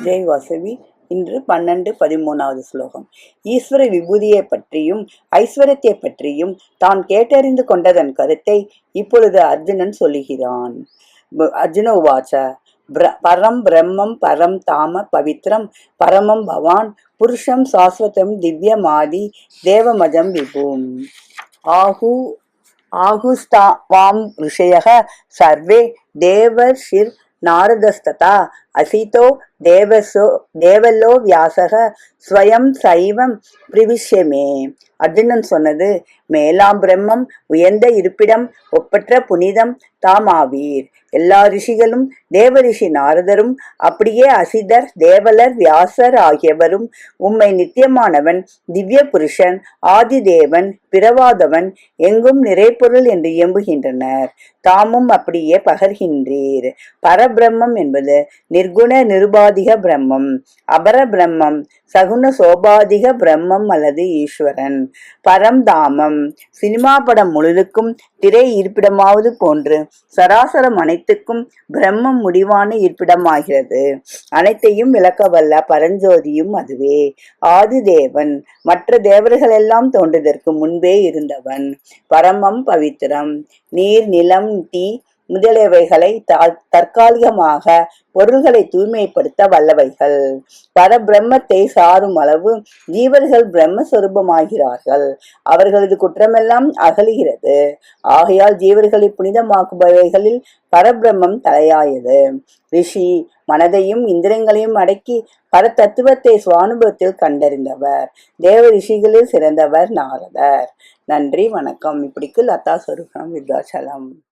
ஜெய் வாசவி. இன்று 12-13வது ஸ்லோகம். ஈஸ்வர விபூதியை பற்றியும் ஐஸ்வரத்தை பற்றியும் தான் கேட்டறிந்து கொண்டதன் கருத்தை இப்பொழுது அர்ஜுனன் சொல்லுகிறான். அர்ஜுன உவாச்ச பரம் பிரம்மம் பரம் தாம பவித்ரம் பரமம் பவான் புருஷம் சாஸ்வதம் திவ்யமாதி தேவமஜம் விபூம். ஆகுஸ்தாவாம் ऋषयः சர்வே தேவர்ஷிர் நாரதஸ்ததா அசிதோ தேவல்லோ வியாசக ஸ்வயம் சைவம் பிரிவிஷ்யமே. அர்ஜுனன் சொன்னது, மேலாம் பிரம்மம் உயர்ந்த இருப்பிடம் ஒப்பற்ற புனிதம் தாமாவீர். எல்லா ரிஷிகளும் தேவரிஷி நாரதரும் அப்படியே அசிதர் தேவலர் வியாசர் ஆகியவரும் உம்மை நித்தியமானவன் திவ்ய புருஷன் ஆதிதேவன் பிறவாதவன் எங்கும் நிறைப்பொருள் என்று இயம்புகின்றனர். தாமும் அப்படியே பகர்கின்றீர். பரபிரம்மம் என்பது நிர்குண நிருபாதிக பிரம்மம். அபர பிரம்மம் சகுன சோபாதிக பிரம்மம் அல்லது ஈஸ்வரன். பரம்தாமம் சினிமா படம் முழுதுக்கும் திரை இருப்பிடமாவது போன்று சராசரம் அனைத்துக்கும் பிரம்மம் முடிவான இருப்பிடமாகிறது. அனைத்தையும் விளக்கவல்ல பரஞ்சோதியும் அதுவே. ஆதிதேவன் மற்ற தேவர்களெல்லாம் தோன்றுவதற்கு முன்பே இருந்தவன். பரமம் பவித்திரம் நீர் நிலம் தீ முதலியவைகளை தற்காலிகமாக பொருள்களை தூய்மைப்படுத்த வல்லவைகள். பரபிரம்மத்தை சாரும் அளவு ஜீவர்கள் பிரம்மஸ்வரூபமாகிறார்கள். அவர்களது குற்றமெல்லாம் அகலுகிறது. ஆகையால் ஜீவர்களை புனிதமாக்குபவைகளில் பரபிரம்மம் தலையாயது. ரிஷி மனதையும் இந்திரங்களையும் அடக்கி பரதத்துவத்தை சுவானுபவத்தில் கண்டறிந்தவர். தேவ ரிஷிகளில் சிறந்தவர் நாரதர். நன்றி, வணக்கம். இப்படிக்கு லதா சொருகம் விருதாச்சலம்.